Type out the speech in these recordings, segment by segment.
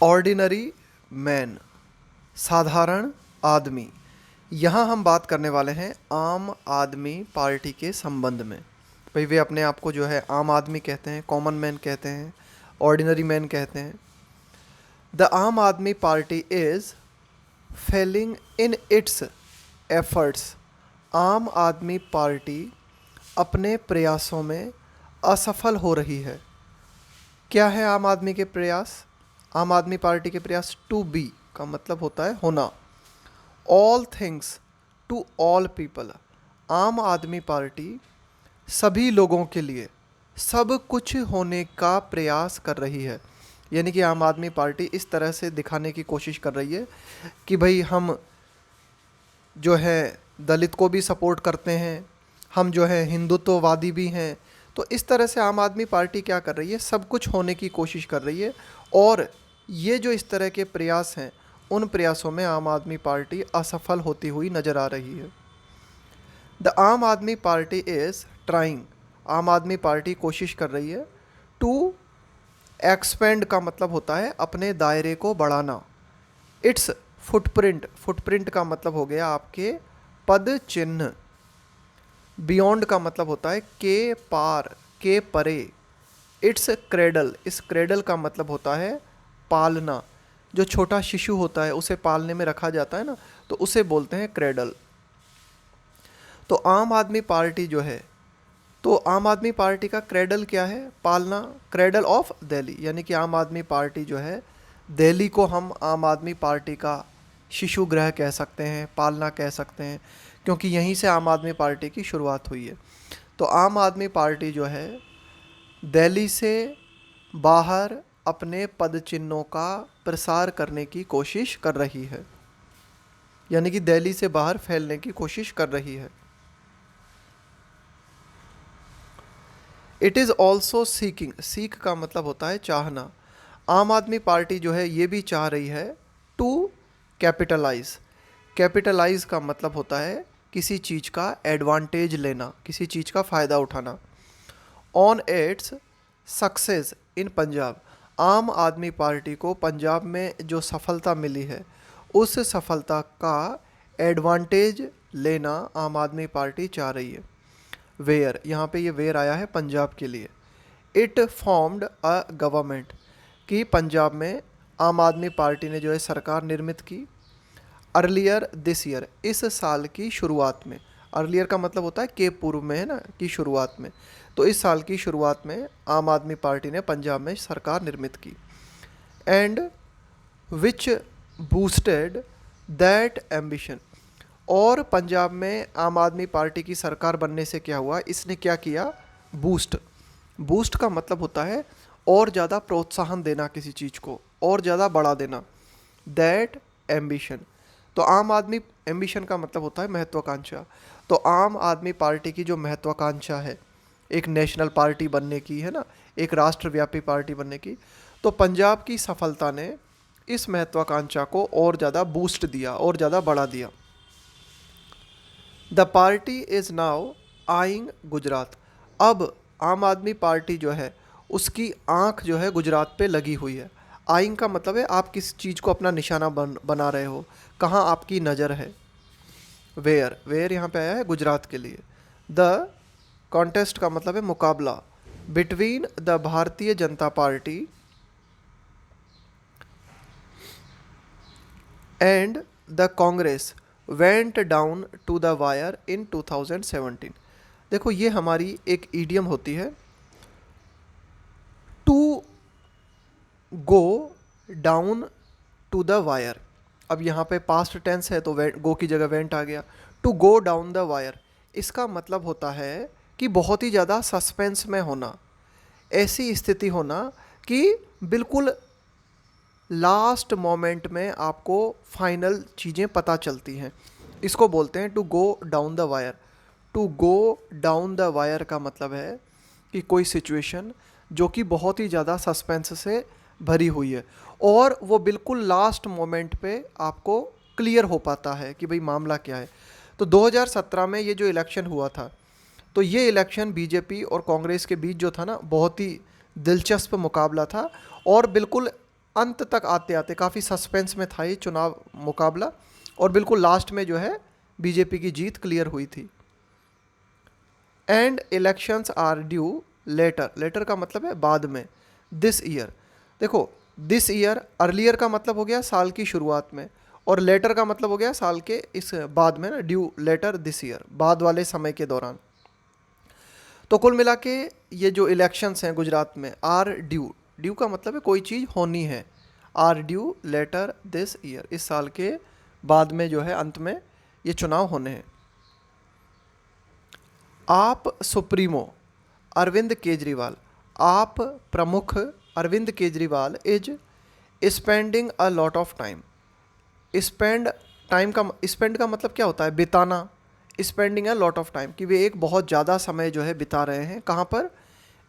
Ordinary man, साधारण आदमी। यहाँ हम बात करने वाले हैं आम आदमी पार्टी के संबंध में। भाई वे अपने आप को जो है आम आदमी कहते हैं, कॉमन मैन कहते हैं, ऑर्डिनरी मैन कहते हैं। द आम Aadmi party is Fehling in its efforts. आम आदमी पार्टी अपने प्रयासों में असफल हो रही है। क्या है आम आदमी के प्रयास? आम आदमी पार्टी के प्रयास। टू बी का मतलब होता है होना। All things to all people. Aam Aadmi party सभी लोगों के लिए सब कुछ होने का प्रयास कर रही है। यानी कि आम आदमी पार्टी इस तरह से दिखाने की कोशिश कर रही है कि भाई हम जो है दलित को भी सपोर्ट करते हैं, हम जो है हिंदुत्ववादी भी हैं। तो इस तरह से आम आदमी पार्टी क्या कर रही है, सब कुछ होने की कोशिश कर रही है। और ये जो इस तरह के प्रयास हैं, उन प्रयासों में आम आदमी पार्टी असफल होती हुई नज़र आ रही है। द आम आदमी पार्टी इज़ ट्राइंग। आम आदमी पार्टी कोशिश कर रही है। टू एक्सपेंड का मतलब होता है अपने दायरे को बढ़ाना। इट्स फुटप्रिंट, फुटप्रिंट का मतलब हो गया आपके पद चिन्ह। बियॉन्ड का मतलब होता है के पार, के परे। इट्स क्रेडल, इस क्रेडल का मतलब होता है पालना। जो छोटा शिशु होता है उसे पालने में रखा जाता है ना, तो उसे बोलते हैं क्रेडल। तो आम आदमी पार्टी जो है, तो आम आदमी पार्टी का क्रेडल क्या है? पालना। क्रेडल ऑफ दिल्ली, यानी कि आम आदमी पार्टी जो है, दिल्ली को हम आम आदमी पार्टी का शिशु गृह कह सकते हैं, पालना कह सकते हैं, क्योंकि यहीं से आम आदमी पार्टी की शुरुआत हुई है। तो आम आदमी पार्टी जो है दिल्ली से बाहर अपने पद चिन्हों का प्रसार करने की कोशिश कर रही है, यानी कि दिल्ली से बाहर फैलने की कोशिश कर रही है। It is also seeking, seek का मतलब होता है चाहना। आम आदमी पार्टी जो है ये भी चाह रही है टू कैपिटलाइज। कैपिटलाइज का मतलब होता है किसी चीज़ का एडवांटेज लेना, किसी चीज़ का फ़ायदा उठाना। On its success in Punjab. आम आदमी पार्टी को पंजाब में जो सफलता मिली है, उस सफलता का एडवांटेज लेना आम आदमी पार्टी चाह रही है। वेयर, यहाँ पे ये वेयर आया है पंजाब के लिए। इट फॉर्म्ड अ गवर्नमेंट, कि पंजाब में आम आदमी पार्टी ने जो है सरकार निर्मित की। अर्लियर दिस ईयर, इस साल की शुरुआत में। अर्लियर का मतलब होता है के पूर्व में, है ना, की शुरुआत में। तो इस साल की शुरुआत में आम आदमी पार्टी ने पंजाब में सरकार निर्मित की। And which boosted that ambition. और पंजाब में आम आदमी पार्टी की सरकार बनने से क्या हुआ, इसने क्या किया? बूस्ट। बूस्ट का मतलब होता है और ज़्यादा प्रोत्साहन देना किसी चीज़ को, और ज़्यादा बढ़ा देना। दैट एम्बिशन, तो आम आदमी, एम्बिशन का मतलब होता है महत्वाकांक्षा। तो आम आदमी पार्टी की जो महत्वाकांक्षा है एक नेशनल पार्टी बनने की, है ना, एक राष्ट्रव्यापी पार्टी बनने की, तो पंजाब की सफलता ने इस महत्वाकांक्षा को और ज़्यादा बूस्ट दिया और ज़्यादा बढ़ा दिया। The party is now eyeing Gujarat. अब आम आदमी पार्टी जो है उसकी आंख जो है गुजरात पे लगी हुई है। आइंग का मतलब है आप किस चीज़ को अपना निशाना बना रहे हो, कहाँ आपकी नज़र है। वेयर, वेयर यहाँ पे आया है गुजरात के लिए। द कॉन्टेस्ट का मतलब है मुकाबला। Between the Bharatiya Janata party and the Congress went down to the wire in 2017। देखो ये हमारी एक ईडियम होती है, to go down to the wire. अब यहाँ पे पास्ट टेंस है तो गो की जगह वेंट आ गया। To go down the wire, इसका मतलब होता है कि बहुत ही ज़्यादा सस्पेंस में होना, ऐसी स्थिति होना कि बिल्कुल लास्ट मोमेंट में आपको फाइनल चीज़ें पता चलती हैं। इसको बोलते हैं to go down the wire. To go down the wire का मतलब है कि कोई सिचुएशन जो कि बहुत ही ज़्यादा सस्पेंस से भरी हुई है और वो बिल्कुल लास्ट मोमेंट पे आपको क्लियर हो पाता है कि भाई मामला क्या है। तो 2017 में ये जो इलेक्शन हुआ था, तो ये इलेक्शन बीजेपी और कांग्रेस के बीच जो था ना, बहुत ही दिलचस्प मुकाबला था और बिल्कुल अंत तक आते आते काफ़ी सस्पेंस में था ये चुनाव मुकाबला, और बिल्कुल लास्ट में जो है बीजेपी की जीत क्लियर हुई थी। And elections are due later, later का मतलब है बाद में। दिस ईयर, देखो दिस ईयर, अर्लियर का मतलब हो गया साल की शुरुआत में, और लेटर का मतलब हो गया साल के इस बाद में ना, ड्यू लेटर दिस ईयर, बाद वाले समय के दौरान। तो कुल मिला के ये जो इलेक्शंस हैं गुजरात में, आर ड्यू, ड्यू का मतलब है कोई चीज़ होनी है, are due later this year, इस साल के बाद में जो है अंत में ये चुनाव होने हैं। आप सुप्रीमो अरविंद केजरीवाल, आप प्रमुख Arvind Kejriwal is spending a lot of time, spend का मतलब क्या होता है, बिताना, spending a lot of time, कि वे एक बहुत ज़्यादा समय जो है बिता रहे हैं, कहाँ पर,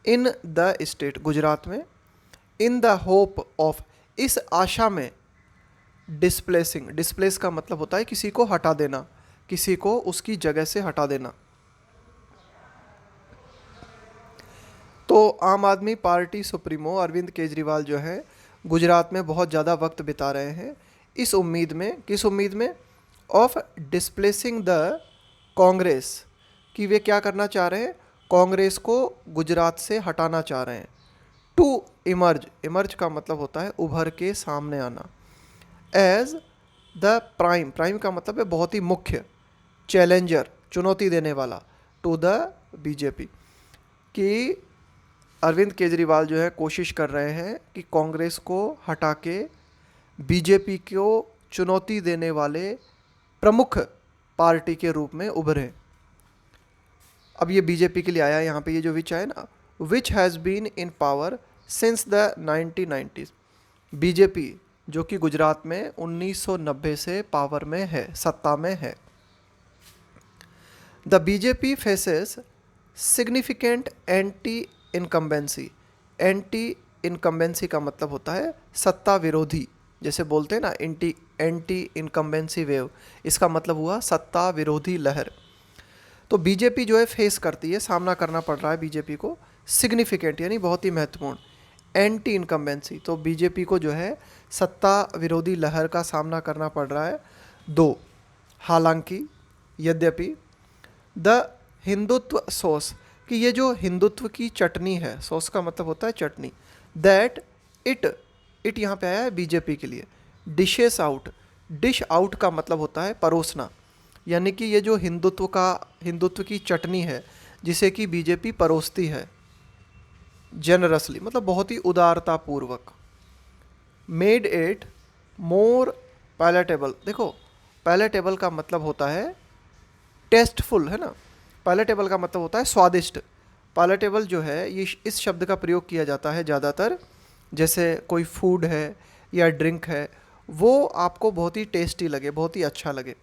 इन द स्टेट, गुजरात में, इन द होप ऑफ, इस आशा में, डिस्प्लेसिंग, डिस्प्लेस का मतलब होता है किसी को हटा देना, किसी को उसकी जगह से हटा देना। तो आम आदमी पार्टी सुप्रीमो अरविंद केजरीवाल जो है गुजरात में बहुत ज़्यादा वक्त बिता रहे हैं, इस उम्मीद में, किस उम्मीद में, ऑफ डिस्प्लेसिंग द कांग्रेस, कि वे क्या करना चाह रहे हैं, कांग्रेस को गुजरात से हटाना चाह रहे हैं। टू इमर्ज, इमर्ज का मतलब होता है उभर के सामने आना, एज द प्राइम, प्राइम का मतलब है बहुत ही मुख्य, चैलेंजर, चुनौती देने वाला, टू द बीजेपी, कि अरविंद केजरीवाल जो है कोशिश कर रहे हैं कि कांग्रेस को हटा के बीजेपी को चुनौती देने वाले प्रमुख पार्टी के रूप में उभरे। अब ये बीजेपी के लिए आया है यहाँ पे, ये जो विच है ना, which has been in power since the 1990s, BJP जो कि गुजरात में 1990 से पावर में है, सत्ता में है। The BJP faces significant anti incumbency, anti incumbency का मतलब होता है सत्ता विरोधी, जैसे बोलते हैं ना एंटी इनकम्बेंसी वेव, इसका मतलब हुआ सत्ता विरोधी लहर। तो बीजेपी जो है फेस करती है, सामना करना पड़ रहा है बीजेपी को, सिग्निफिकेंट यानी बहुत ही महत्वपूर्ण, एंटी इनकम्बेंसी, तो बीजेपी को जो है सत्ता विरोधी लहर का सामना करना पड़ रहा है। दो, हालांकि, यद्यपि, द हिंदुत्व सॉस, कि ये जो हिंदुत्व की चटनी है, सॉस का मतलब होता है चटनी, दैट इट यहाँ पे आया है बीजेपी के लिए, डिशेस आउट, डिश आउट का मतलब होता है परोसना, यानी कि ये जो हिंदुत्व की चटनी है जिसे कि बीजेपी परोसती है, जेनरसली मतलब बहुत ही उदारतापूर्वक, मेड इट मोर पैलेटेबल, देखो पैलेटेबल का मतलब होता है टेस्टफुल, है ना, पैलेटेबल का मतलब होता है स्वादिष्ट। पैलेटेबल जो है ये इस शब्द का प्रयोग किया जाता है ज़्यादातर, जैसे कोई फूड है या ड्रिंक है वो आपको बहुत ही टेस्टी लगे, बहुत ही अच्छा लगे।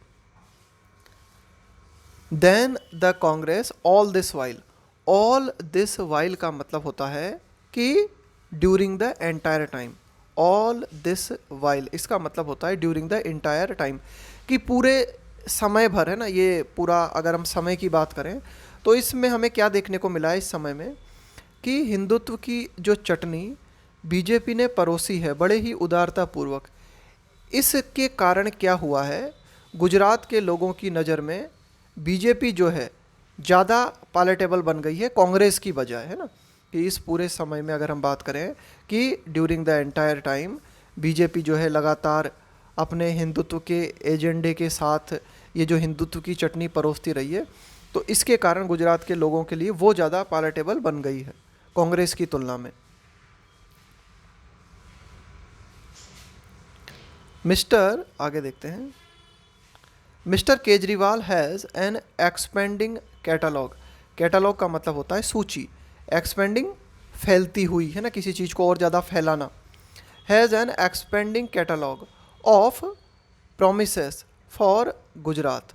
Then the Congress all this while का मतलब होता है कि during the entire time, all this while इसका मतलब होता है ड्यूरिंग द एंटायर टाइम, कि पूरे समय भर, है ना, ये पूरा अगर हम समय की बात करें तो इसमें हमें क्या देखने को मिला है इस समय में, कि हिंदुत्व की जो चटनी बीजेपी ने परोसी है बड़े ही उदारतापूर्वक, इसके कारण क्या हुआ है, गुजरात के लोगों की नज़र में बीजेपी जो है ज़्यादा पैलेटेबल बन गई है कांग्रेस की बजाय, है ना, कि इस पूरे समय में अगर हम बात करें कि during the entire time BJP जो है लगातार अपने हिंदुत्व के एजेंडे के साथ ये जो हिंदुत्व की चटनी परोसती रही है, तो इसके कारण गुजरात के लोगों के लिए वो ज़्यादा पैलेटेबल बन गई है कांग्रेस की तुलना में। मिस्टर, आगे देखते हैं, mister Kejriwal has an expanding catalogue, catalogue का मतलब होता है सूची, एक्सपेंडिंग फैलती हुई, है ना, किसी चीज़ को और ज़्यादा फैलाना, has an expanding catalogue of promises for Gujarat,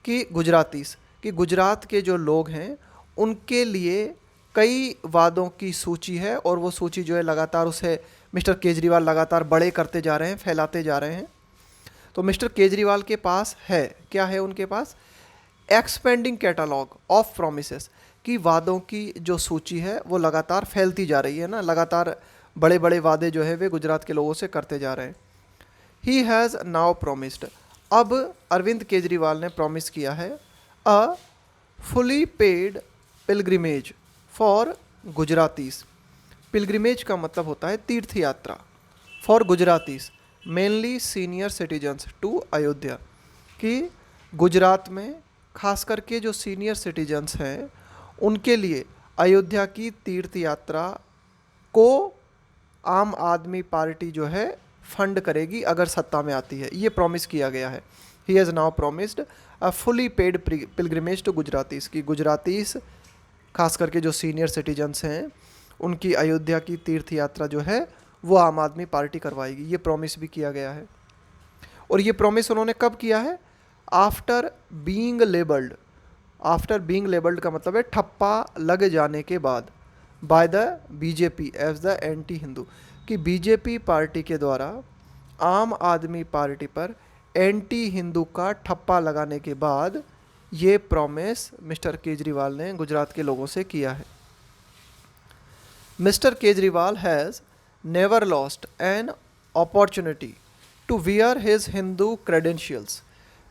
कि गुजरातीस, कि गुजरात के जो लोग हैं उनके लिए कई वादों की सूची है, और वो सूची जो है लगातार उसे मिस्टर केजरीवाल लगातार बड़े करते जा रहे हैं, फैलाते जा रहे हैं। तो मिस्टर केजरीवाल के पास है, क्या है उनके पास, एक्सपेंडिंग कैटलॉग ऑफ प्रोमिसेस, कि वादों की जो सूची है वो लगातार फैलती जा रही है ना, लगातार बड़े बड़े वादे जो है वे गुजरात के लोगों से करते जा रहे हैं। ही हैज़ नाउ प्रोमिस्ड, अब अरविंद केजरीवाल ने प्रॉमिस किया है a fully paid pilgrimage for Gujaratis. Pilgrimage का मतलब होता है तीर्थ यात्रा, for Gujaratis mainly senior citizens to Ayodhya, कि गुजरात में खास करके जो सीनियर सिटीजन्स हैं उनके लिए अयोध्या की तीर्थ यात्रा को आम आदमी पार्टी जो है फंड करेगी अगर सत्ता में आती है, ये प्रॉमिस किया गया है। He has now promised a fully paid pilgrimage to Gujaratis, की गुजरातीस खास करके जो सीनियर सिटीजन्स हैं उनकी अयोध्या की तीर्थ यात्रा जो है वो आम आदमी पार्टी करवाएगी, ये प्रॉमिस भी किया गया है। और ये प्रॉमिस उन्होंने कब किया है? After being labelled, after being labelled का मतलब है ठप्पा लग जाने के बाद, by the BJP as the anti Hindu, कि बीजेपी पार्टी के द्वारा आम आदमी पार्टी पर एंटी हिंदू का ठप्पा लगाने के बाद ये प्रॉमिस मिस्टर केजरीवाल ने गुजरात के लोगों से किया है। Mister Kejriwal has never lost an opportunity to wear his Hindu credentials.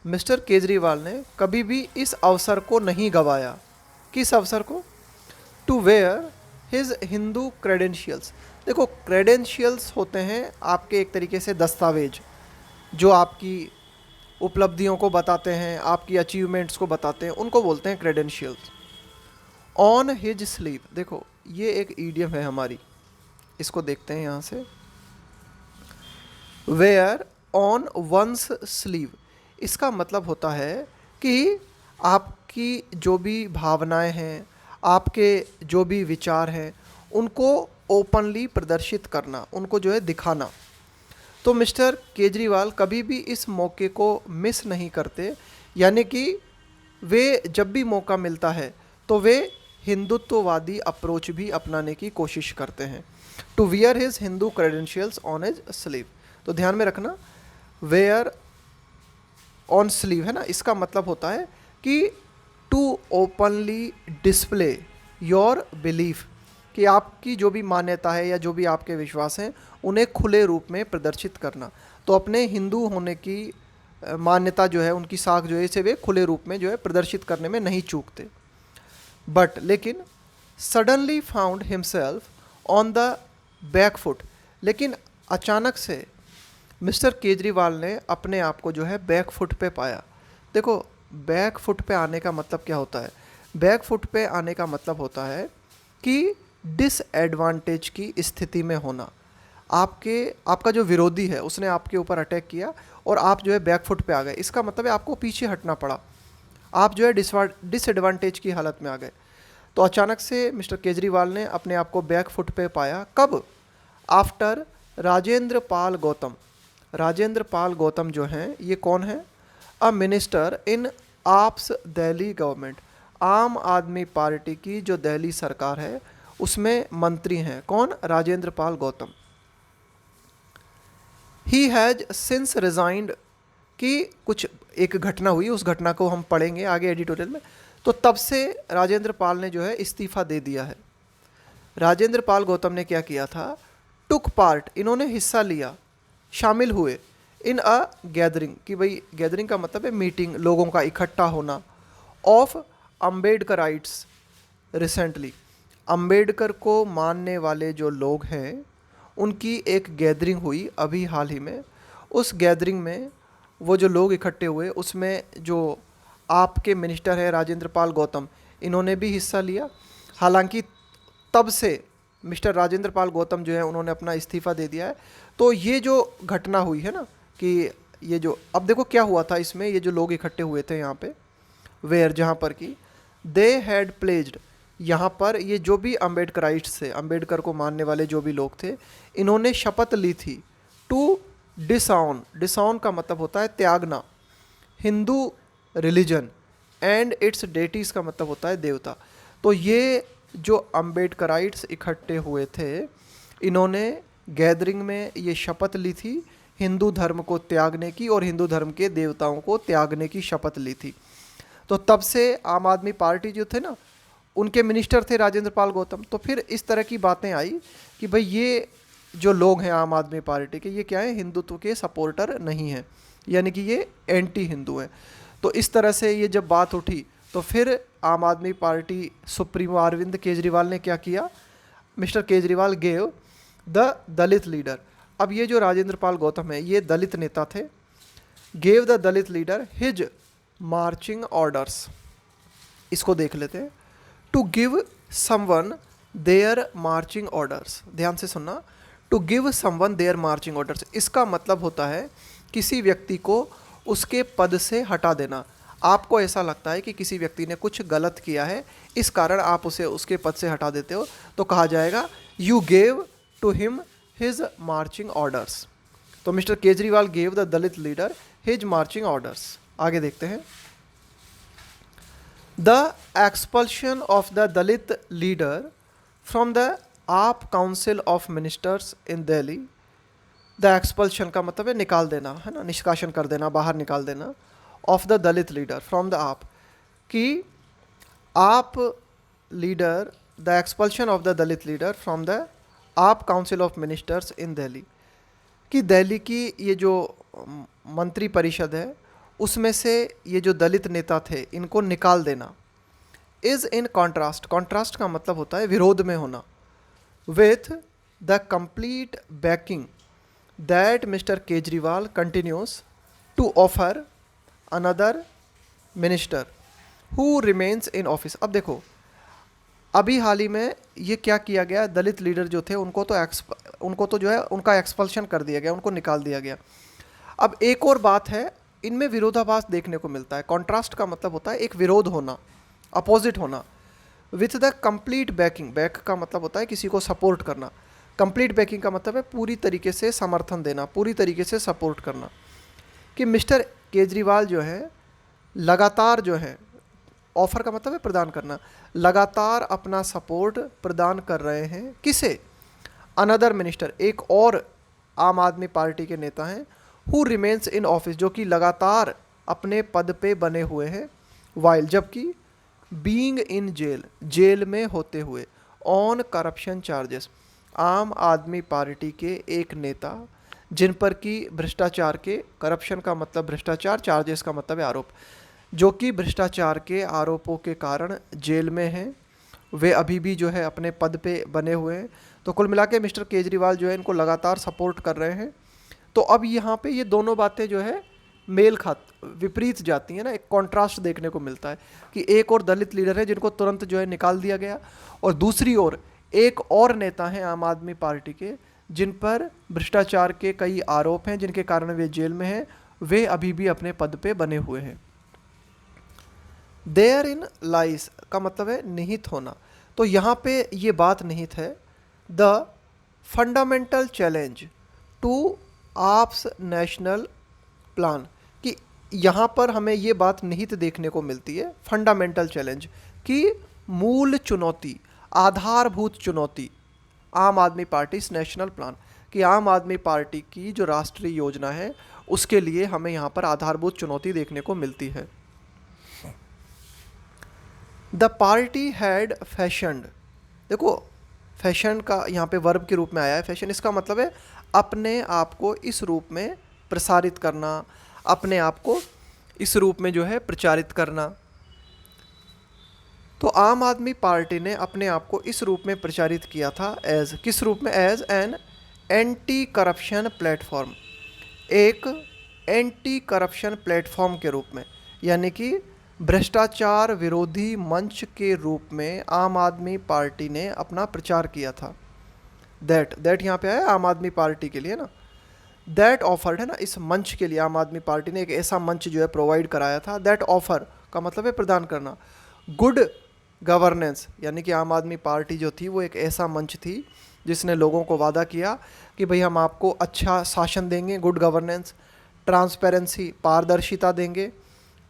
Mister Kejriwal ने कभी भी इस अवसर को नहीं गंवाया। किस अवसर को? To wear his Hindu credentials. देखो, क्रेडेंशियल्स होते हैं आपके एक तरीके से दस्तावेज जो आपकी उपलब्धियों को बताते हैं, आपकी अचीवमेंट्स को बताते हैं, उनको बोलते हैं क्रेडेंशियल्स। ऑन हिज स्लीव, देखो ये एक ईडियम है हमारी, इसको देखते हैं यहाँ से। वेयर ऑन वंस स्लीव, इसका मतलब होता है कि आपकी जो भी भावनाएं हैं, आपके जो भी विचार हैं, उनको ओपनली प्रदर्शित करना, उनको जो है दिखाना। तो मिस्टर केजरीवाल कभी भी इस मौके को मिस नहीं करते, यानी कि वे जब भी मौका मिलता है तो वे हिंदुत्ववादी अप्रोच भी अपनाने की कोशिश करते हैं। To wear his Hindu credentials on his sleeve, तो ध्यान में रखना, वेयर ऑन स्लीव है ना, इसका मतलब होता है कि to openly display your belief, कि आपकी जो भी मान्यता है या जो भी आपके विश्वास हैं उन्हें खुले रूप में प्रदर्शित करना। तो अपने हिंदू होने की मान्यता जो है, उनकी साख जो है, इसे वे खुले रूप में जो है प्रदर्शित करने में नहीं चूकते। बट लेकिन suddenly found himself on the back foot, लेकिन अचानक से मिस्टर केजरीवाल ने अपने आप को जो है बैक फुट पे पाया। देखो, बैक फुट पे आने का मतलब क्या होता है? बैक फुट पे आने का मतलब होता है कि डिसएडवांटेज की स्थिति में होना। आपका जो विरोधी है उसने आपके ऊपर अटैक किया और आप जो है बैक फुट पे आ गए, इसका मतलब है आपको पीछे हटना पड़ा, आप जो है डिसएडवांटेज की हालत में आ गए। तो अचानक से मिस्टर केजरीवाल ने अपने आप को बैक फुट पे पाया। कब? आफ्टर राजेंद्र पाल गौतम। राजेंद्र पाल गौतम जो हैं, ये कौन है? A minister in AAP's Delhi government, Aam Aadmi Party की जो दिल्ली सरकार है उसमें मंत्री हैं। कौन? Rajendra Pal Gautam. He has since resigned, कि कुछ एक घटना हुई, उस घटना को हम पढ़ेंगे आगे एडिटोरियल में। तो तब से राजेंद्र पाल ने जो है इस्तीफा दे दिया है। राजेंद्र पाल गौतम ने क्या किया था? टुक पार्ट, इन्होंने हिस्सा लिया, शामिल हुए, इन अ गैदरिंग, कि भाई गैदरिंग का मतलब है मीटिंग, लोगों का इकट्ठा होना, ऑफ अम्बेडकराइट्स रिसेंटली, अम्बेडकर को मानने वाले जो लोग हैं उनकी एक गैदरिंग हुई अभी हाल ही में। उस गैदरिंग में वो जो लोग इकट्ठे हुए उसमें जो आपके मिनिस्टर है राजेंद्र पाल गौतम, इन्होंने भी हिस्सा लिया। हालांकि तब से मिस्टर राजेंद्र पाल गौतम जो है उन्होंने अपना इस्तीफ़ा दे दिया है। तो ये जो घटना हुई है ना, कि ये जो, अब देखो क्या हुआ था इसमें, ये जो लोग इकट्ठे हुए थे यहाँ पे, वेयर, जहाँ पर कि दे हैड प्लेज्ड, यहाँ पर ये जो भी अम्बेडकराइट्स थे, अम्बेडकर को मानने वाले जो भी लोग थे, इन्होंने शपथ ली थी टू डिसऑन, डिसऑन का मतलब होता है त्यागना, Hindu religion and it's deities का मतलब होता है देवता। तो ये जो अम्बेडकराइट्स इकट्ठे हुए थे, इन्होंने गैदरिंग में ये शपथ ली थी हिंदू धर्म को त्यागने की और हिंदू धर्म के देवताओं को त्यागने की शपथ ली थी। तो तब से आम आदमी पार्टी जो थे ना, उनके मिनिस्टर थे राजेंद्र पाल गौतम। तो फिर इस तरह की बातें आई कि भाई ये जो लोग हैं आम आदमी पार्टी के, ये क्या है, हिंदुत्व के सपोर्टर नहीं हैं, यानी कि ये एंटी हिंदू हैं। तो इस तरह से ये जब बात उठी तो फिर आम आदमी पार्टी सुप्रीमो अरविंद केजरीवाल ने क्या किया, mister Kejriwal gave the Dalit leader, अब ये जो राजेंद्र पाल गौतम है ये दलित नेता थे, gave the Dalit leader his marching orders, इसको देख लेते हैं। To give someone their marching orders, ध्यान से सुनना, to give someone their marching orders, इसका मतलब होता है किसी व्यक्ति को उसके पद से हटा देना। आपको ऐसा लगता है कि किसी व्यक्ति ने कुछ गलत किया है, इस कारण आप उसे उसके पद से हटा देते हो, तो कहा जाएगा you gave to him his marching orders. तो mister Kejriwal gave the Dalit leader his marching orders. आगे देखते हैं। The expulsion of the Dalit leader from the AAP council of ministers in Delhi, the expulsion का मतलब है निकाल देना, है ना, निष्कासन कर देना, बाहर निकाल देना, of the Dalit leader from the AAP, कि AAP leader, the expulsion of the Dalit leader from the AAP council of ministers in Delhi, कि दिल्ली की ये जो मंत्री परिषद है उसमें से ये जो दलित नेता थे इनको निकाल देना। इज़ इन कॉन्ट्रास्ट, कॉन्ट्रास्ट का मतलब होता है विरोध में होना, with the complete backing that mister Kejriwal continues to offer another minister who remains in office. अब देखो, अभी हाल ही में ये क्या किया गया, दलित लीडर जो थे उनको तो जो है उनका एक्सपल्शन कर दिया गया, उनको निकाल दिया गया। अब एक और बात है, इनमें विरोधाभास देखने को मिलता है। कॉन्ट्रास्ट का मतलब होता है एक विरोध होना, अपोजिट होना। With the complete banking, back का मतलब होता है किसी को सपोर्ट करना, कंप्लीट बैकिंग का मतलब है पूरी तरीके से समर्थन देना, पूरी तरीके से सपोर्ट करना, कि मिस्टर केजरीवाल जो है लगातार जो है, ऑफर का मतलब है प्रदान करना, लगातार अपना सपोर्ट प्रदान कर रहे हैं, किसे, अनदर मिनिस्टर, एक और आम आदमी पार्टी के नेता हैं, हु रिमेन्स इन ऑफिस, जो कि लगातार अपने पद पे बने हुए हैं, वाइल, जबकि बीइंग इन जेल, जेल में होते हुए, ऑन करप्शन चार्जेस, आम आदमी पार्टी के एक नेता जिन पर कि भ्रष्टाचार के, करप्शन का मतलब भ्रष्टाचार, चार्जेस का मतलब है आरोप, जो कि भ्रष्टाचार के आरोपों के कारण जेल में हैं, वे अभी भी जो है अपने पद पे बने हुए हैं। तो कुल मिला के मिस्टर केजरीवाल जो है इनको लगातार सपोर्ट कर रहे हैं। तो अब यहाँ पे ये दोनों बातें जो है मेल खात, विपरीत जाती हैं ना, एक कॉन्ट्रास्ट देखने को मिलता है कि एक और दलित लीडर है जिनको तुरंत जो है निकाल दिया गया, और दूसरी ओर एक और नेता हैं आम आदमी पार्टी के जिन पर भ्रष्टाचार के कई आरोप हैं, जिनके कारण वे जेल में हैं, वे अभी भी अपने पद पे बने हुए हैं। देयर इन लाइस का मतलब है निहित होना। तो यहाँ पे ये बात निहित है, the fundamental challenge to AAP's national plan, कि यहाँ पर हमें ये बात निहित देखने को मिलती है, फंडामेंटल चैलेंज, कि मूल चुनौती, आधारभूत चुनौती, आम आदमी पार्टी नेशनल प्लान, कि आम आदमी पार्टी की जो राष्ट्रीय योजना है उसके लिए हमें यहाँ पर आधारभूत चुनौती देखने को मिलती है। द पार्टी हैड फैशन्ड, देखो फैशन का यहाँ पे वर्ब के रूप में आया है, फैशन, इसका मतलब है अपने आप को इस रूप में प्रसारित करना, अपने आप को इस रूप में जो है प्रचारित करना। तो आम आदमी पार्टी ने अपने आप को इस रूप में प्रचारित किया था, एज, किस रूप में, as an anti corruption platform, एक एंटी करप्शन प्लेटफॉर्म के रूप में, यानी कि भ्रष्टाचार विरोधी मंच के रूप में आम आदमी पार्टी ने अपना प्रचार किया था। दैट यहाँ पे आया आम आदमी पार्टी के लिए ना, दैट ऑफर्ड है ना, इस मंच के लिए आम आदमी पार्टी ने एक ऐसा मंच जो है प्रोवाइड कराया था। दैट ऑफर का मतलब है प्रदान करना। गुड गवर्नेंस, यानी कि आम आदमी पार्टी जो थी वो एक ऐसा मंच थी जिसने लोगों को वादा किया कि भाई हम आपको अच्छा शासन देंगे, गुड गवर्नेंस, ट्रांसपेरेंसी, पारदर्शिता देंगे,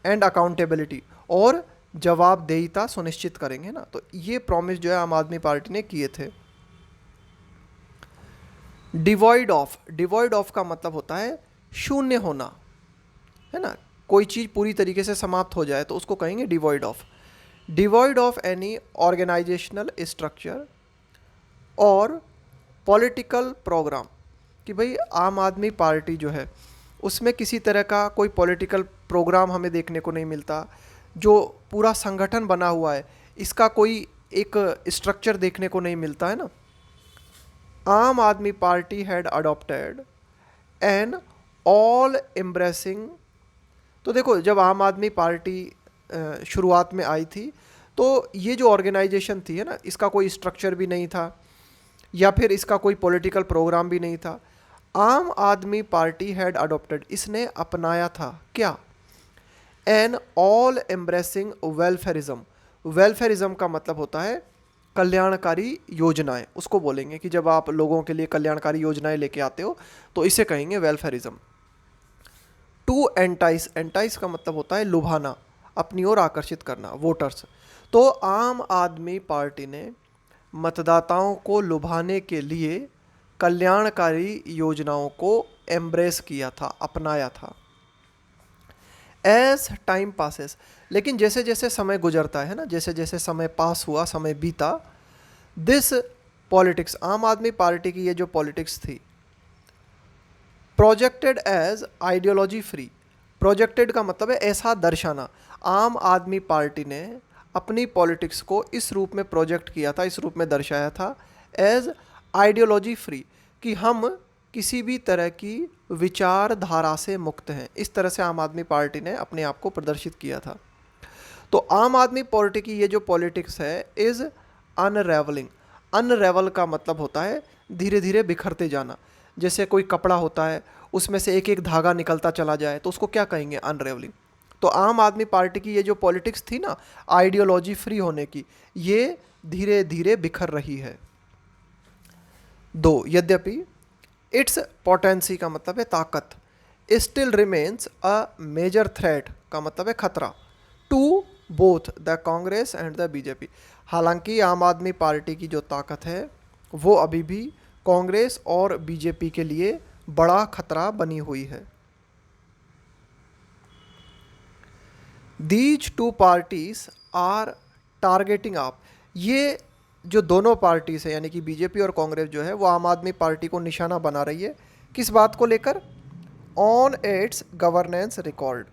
एंड अकाउंटेबिलिटी, और जवाबदेहिता सुनिश्चित करेंगे ना। तो ये प्रॉमिस जो है आम आदमी पार्टी ने किए थे। डिवॉइड ऑफ, डिवॉइड ऑफ का मतलब होता है शून्य होना, है ना, कोई चीज़ पूरी तरीके से समाप्त हो जाए तो उसको कहेंगे devoid of. Devoid of any organisational structure और पॉलिटिकल प्रोग्राम, कि भाई आम आदमी पार्टी जो है उसमें किसी तरह का कोई पॉलिटिकल प्रोग्राम हमें देखने को नहीं मिलता। जो पूरा संगठन बना हुआ है इसका कोई एक स्ट्रक्चर देखने को नहीं मिलता है ना। Aam Aadmi party had adopted an all embracing. तो देखो, जब आम आदमी पार्टी शुरुआत में आई थी तो ये जो ऑर्गेनाइजेशन थी है ना, इसका कोई स्ट्रक्चर भी नहीं था या फिर इसका कोई पॉलिटिकल प्रोग्राम भी नहीं था। आम आदमी पार्टी हैड अडॉप्टेड, इसने अपनाया था क्या? An all embracing welfarism. Welfarism का मतलब होता है कल्याणकारी योजनाएं, उसको बोलेंगे कि जब आप लोगों के लिए कल्याणकारी योजनाएं लेके आते हो तो इसे कहेंगे वेलफेयरिज्म। टू एंटाइस, एंटाइस का मतलब होता है लुभाना, अपनी ओर आकर्षित करना, वोटर्स। तो आम आदमी पार्टी ने मतदाताओं को लुभाने के लिए कल्याणकारी योजनाओं को एम्ब्रेस किया था, अपनाया था। एज टाइम पासेस, लेकिन जैसे जैसे समय गुजरता है ना, जैसे जैसे समय पास हुआ, समय बीता, दिस पॉलिटिक्स, आम आदमी पार्टी की ये जो पॉलिटिक्स थी, projected as ideology free. Projected का मतलब है ऐसा दर्शाना। आम आदमी पार्टी ने अपनी पॉलिटिक्स को इस रूप में प्रोजेक्ट किया था, इस रूप में दर्शाया था, एज आइडियोलॉजी फ्री, कि हम किसी भी तरह की विचारधारा से मुक्त हैं। इस तरह से आम आदमी पार्टी ने अपने आप को प्रदर्शित किया था। तो आम आदमी पार्टी की ये जो पॉलिटिक्स है इज़ अनरेवलिंग। अनरेवल का मतलब होता है धीरे धीरे बिखरते जाना। जैसे कोई कपड़ा होता है, उसमें से एक एक धागा निकलता चला जाए, तो उसको क्या कहेंगे? अनरेवलिंग। तो आम आदमी पार्टी की ये जो पॉलिटिक्स थी ना, आइडियोलॉजी फ्री होने की, ये धीरे धीरे बिखर रही है। दो, यद्यपि इट्स पोटेंसी का मतलब है ताकत, still remains a major threat का मतलब है खतरा, to both the Congress and the BJP. हालांकि आम आदमी पार्टी की जो ताकत है वो अभी भी कांग्रेस और बीजेपी के लिए बड़ा खतरा बनी हुई है। These two parties are targeting AAP, ये जो दोनों पार्टीज है यानी कि बीजेपी और कांग्रेस जो है वो आम आदमी पार्टी को निशाना बना रही है। किस बात को लेकर? On it's governance record.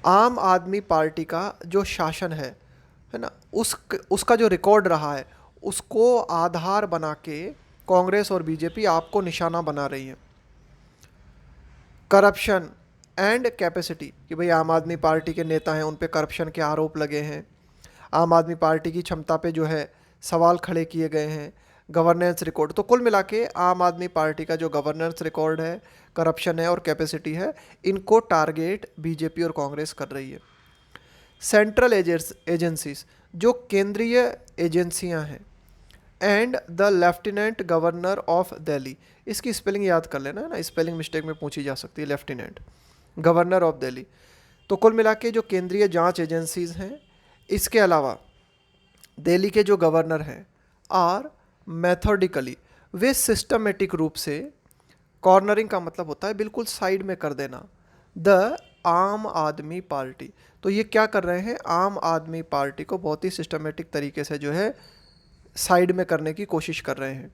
आम आदमी पार्टी का जो शासन है ना, उसका जो रिकॉर्ड रहा है उसको आधार बना के कांग्रेस और बीजेपी आपको निशाना बना रही है। करप्शन एंड कैपेसिटी, कि भाई आम आदमी पार्टी के नेता हैं, उन पे करप्शन के आरोप लगे हैं, आम आदमी पार्टी की क्षमता पे जो है सवाल खड़े किए गए हैं। गवर्नेंस रिकॉर्ड, तो कुल मिला के आम आदमी पार्टी का जो गवर्नेंस रिकॉर्ड है, करप्शन है और कैपेसिटी है, इनको टारगेट बीजेपी और कांग्रेस कर रही है। सेंट्रल एजेंसीज, जो केंद्रीय एजेंसियां हैं, and the lieutenant governor of Delhi, इसकी स्पेलिंग याद कर लेना है ना, स्पेलिंग मिस्टेक में पूछी जा सकती है, लेफ्टिनेंट गवर्नर ऑफ दिल्ली। तो कुल मिला के जो केंद्रीय जांच एजेंसीज हैं, इसके अलावा दिल्ली के जो गवर्नर हैं, आर मेथोडिकली, वे सिस्टमेटिक रूप से, कॉर्नरिंग का मतलब होता है बिल्कुल साइड में कर देना, द आम आदमी पार्टी। तो ये क्या कर रहे हैं? आम आदमी पार्टी को बहुत ही सिस्टमेटिक तरीके से जो है साइड में करने की कोशिश कर रहे हैं।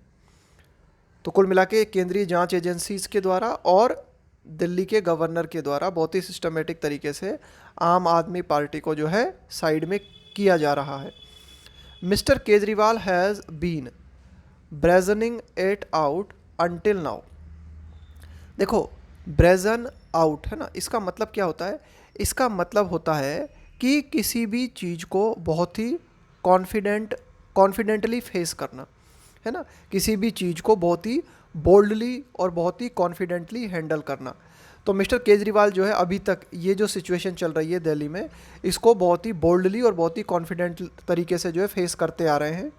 तो कुल मिला के केंद्रीय जांच एजेंसीज के द्वारा और दिल्ली के गवर्नर के द्वारा बहुत ही सिस्टमेटिक तरीके से आम आदमी पार्टी को जो है साइड में किया जा रहा है। Mister Kejriwal has been brazening it out until now. देखो, ब्रेजन आउट है ना, इसका मतलब क्या होता है? इसका मतलब होता है कि किसी भी चीज़ को बहुत ही कॉन्फिडेंटली फेस करना, है ना, किसी भी चीज़ को बहुत ही बोल्डली और बहुत ही कॉन्फिडेंटली हैंडल करना। तो मिस्टर केजरीवाल जो है अभी तक ये जो सिचुएशन चल रही है दिल्ली में, इसको बहुत ही बोल्डली और बहुत ही कॉन्फिडेंट तरीके से जो है फेस करते आ रहे हैं।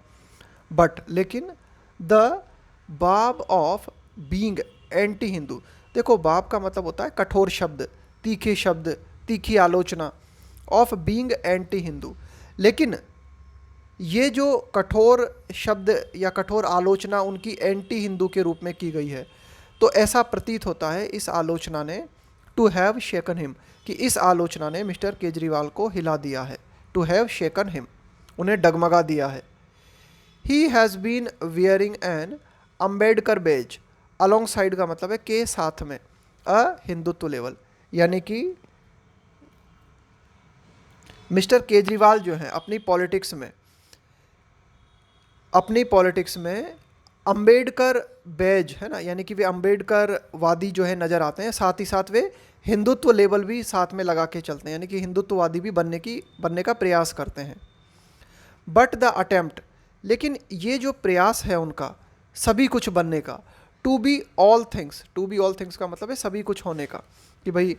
बट लेकिन द बाब ऑफ बीइंग एंटी हिंदू, देखो बाब का मतलब होता है कठोर शब्द, तीखे शब्द, तीखी आलोचना, ऑफ बीइंग एंटी हिंदू। लेकिन ये जो कठोर शब्द या कठोर आलोचना उनकी एंटी हिंदू के रूप में की गई है, तो ऐसा प्रतीत होता है इस आलोचना ने, टू हैव शेकन हिम, कि इस आलोचना ने मिस्टर केजरीवाल को हिला दिया है। टू हैव शेकन हिम, उन्हें डगमगा दिया है। He has been wearing an Ambedkar badge, alongside का मतलब है के साथ में, अ हिंदुत्व लेवल, यानी कि मिस्टर केजरीवाल जो है अपनी पॉलिटिक्स में अंबेडकर बैज है ना, यानी कि वे अंबेडकर वादी जो है नज़र आते हैं, साथ ही साथ वे हिंदुत्व लेवल भी साथ में लगा के चलते हैं, यानी कि हिंदुत्ववादी भी बनने का प्रयास करते हैं। बट द अटेम्प्ट, लेकिन ये जो प्रयास है उनका सभी कुछ बनने का, टू बी ऑल थिंग्स का मतलब है सभी कुछ होने का, कि भाई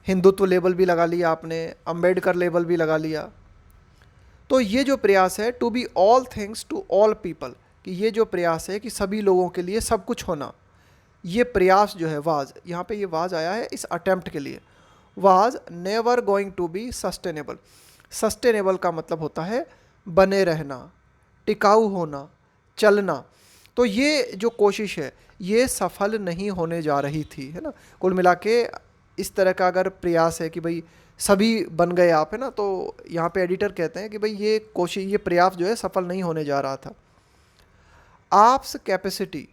हिंदुत्व लेवल भी लगा लिया आपने, अंबेडकर लेवल भी लगा लिया, तो ये जो प्रयास है to be all things to all people, कि ये जो प्रयास है कि सभी लोगों के लिए सब कुछ होना, ये प्रयास जो है वाज, यहाँ पे ये वाज आया है इस अटेम्प्ट के लिए, was never going to be sustainable. Sustainable का मतलब होता है बने रहना, टिकाऊ होना, चलना। तो ये जो कोशिश है ये सफल नहीं होने जा रही थी, है ना। कुल मिला के इस तरह का अगर प्रयास है कि भाई सभी बन गए आप, है ना, तो यहाँ पे एडिटर कहते हैं कि भाई ये प्रयास जो है सफल नहीं होने जा रहा था। AAP's capacity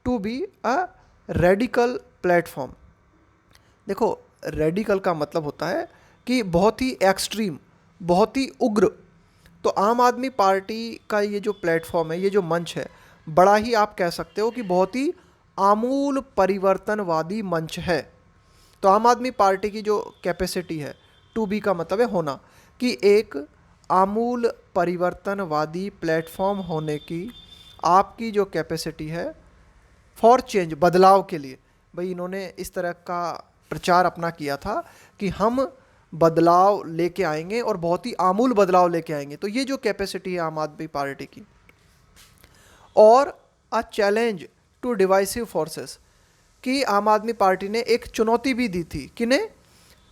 to be a radical platform, देखो रेडिकल का मतलब होता है कि बहुत ही एक्सट्रीम, बहुत ही उग्र। तो आम आदमी पार्टी का ये जो प्लेटफॉर्म है, ये जो मंच है, बड़ा ही आप कह सकते हो कि बहुत ही आमूल परिवर्तनवादी मंच है। तो आम आदमी पार्टी की जो कैपेसिटी है, टू बी का मतलब है होना, कि एक आमूल परिवर्तनवादी प्लेटफॉर्म होने की आपकी जो कैपेसिटी है फॉर चेंज, बदलाव के लिए, भाई इन्होंने इस तरह का प्रचार अपना किया था कि हम बदलाव लेके आएंगे और बहुत ही आमूल बदलाव लेके आएंगे। तो ये जो कैपेसिटी है आम आदमी पार्टी की, और a challenge to divisive forces, कि आम आदमी पार्टी ने एक चुनौती भी दी थी, किन्हें,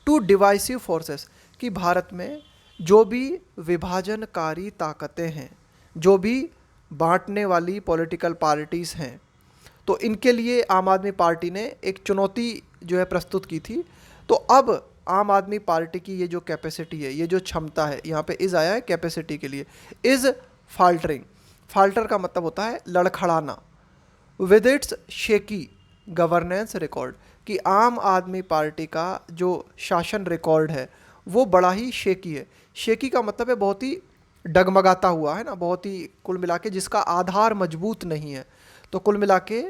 टू डिवाइसिव फोर्सेस, कि भारत में जो भी विभाजनकारी ताकतें हैं, जो भी बांटने वाली पॉलिटिकल पार्टीज़ हैं, तो इनके लिए आम आदमी पार्टी ने एक चुनौती जो है प्रस्तुत की थी। तो अब आम आदमी पार्टी की ये जो कैपेसिटी है, ये जो क्षमता है, यहाँ पे इज़ आया है कैपेसिटी के लिए, इज़ फाल्टरिंग। फाल्टर का मतलब होता है लड़खड़ाना। With its shaky governance record, कि आम आदमी पार्टी का जो शासन रिकॉर्ड है वो बड़ा ही शेकी है। शेकी का मतलब है बहुत ही डगमगाता हुआ, है ना, बहुत ही कुल मिला के जिसका आधार मजबूत नहीं है। तो कुल मिला के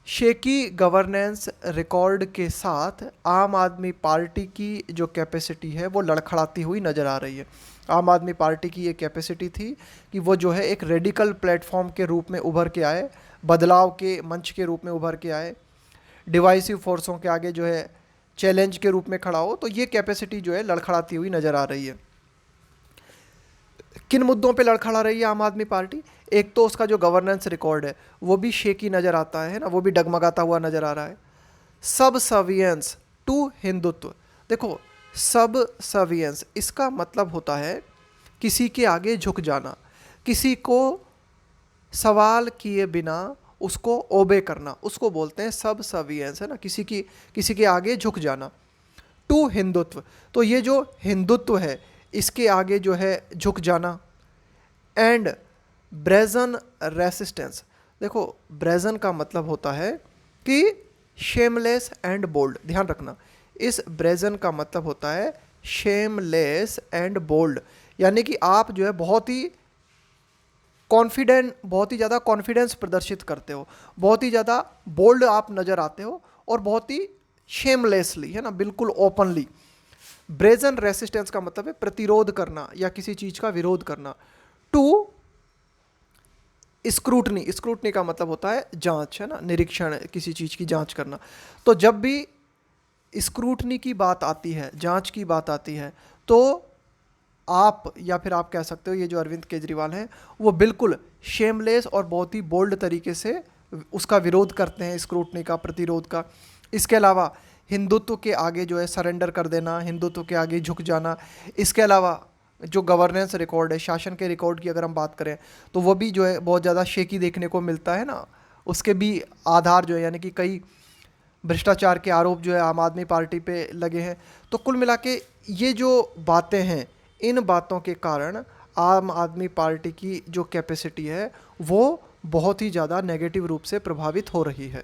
शेकी गवर्नेंस रिकॉर्ड के साथ आम आदमी पार्टी की जो कैपेसिटी है वो लड़खड़ाती हुई नज़र आ रही है। आम आदमी पार्टी की ये कैपेसिटी थी कि वो जो है एक रेडिकल प्लेटफॉर्म के रूप में उभर के आए, बदलाव के मंच के रूप में उभर के आए, डिवाइसिव फोर्सों के आगे जो है चैलेंज के रूप में खड़ा हो। तो ये कैपेसिटी जो है लड़खड़ाती हुई नज़र आ रही है। किन मुद्दों पे लड़खड़ा रही है आम आदमी पार्टी, एक तो उसका जो गवर्नेंस रिकॉर्ड है वो भी शेकी नज़र आता है ना, वो भी डगमगाता हुआ नज़र आ रहा है। सब सवियंस टू हिंदुत्व, देखो सब सवियंस इसका मतलब होता है किसी के आगे झुक जाना, किसी को सवाल किए बिना उसको ओबे करना, उसको बोलते हैं सब सवियंस, है ना, किसी के आगे झुक जाना। टू हिंदुत्व, तो ये जो हिंदुत्व है इसके आगे जो है झुक जाना। एंड ब्रेजन रेसिस्टेंस, देखो ब्रेजन का मतलब होता है कि शेमलेस एंड बोल्ड, ध्यान रखना, इस ब्रेजन का मतलब होता है शेमलेस एंड बोल्ड, यानी कि आप जो है बहुत ही ज़्यादा कॉन्फिडेंस प्रदर्शित करते हो, बहुत ही ज़्यादा बोल्ड आप नज़र आते हो, और बहुत ही शेमलेसली, है ना, बिल्कुल ओपनली। ब्रेजन रेसिस्टेंस का मतलब है प्रतिरोध करना या किसी चीज़ का विरोध करना। टू स्क्रूटनी का मतलब होता है जांच, है ना, निरीक्षण, किसी चीज़ की जांच करना। तो जब भी स्क्रूटनी की बात आती है, जांच की बात आती है, तो आप या फिर आप कह सकते हो ये जो अरविंद केजरीवाल हैं वो बिल्कुल शेमलेस और बहुत ही बोल्ड तरीके से उसका विरोध करते हैं, स्क्रूटनी का, प्रतिरोध का। इसके अलावा हिंदुत्व के आगे जो है सरेंडर कर देना, हिंदुत्व के आगे झुक जाना। इसके अलावा जो गवर्नेंस रिकॉर्ड है, शासन के रिकॉर्ड की अगर हम बात करें तो वो भी जो है बहुत ज़्यादा शेकी देखने को मिलता है ना, उसके भी आधार जो है, यानी कि कई भ्रष्टाचार के आरोप जो है आम आदमी पार्टी पे लगे हैं। तो कुल मिला के ये जो बातें हैं, इन बातों के कारण आम आदमी पार्टी की जो कैपेसिटी है वो बहुत ही ज़्यादा नेगेटिव रूप से प्रभावित हो रही है।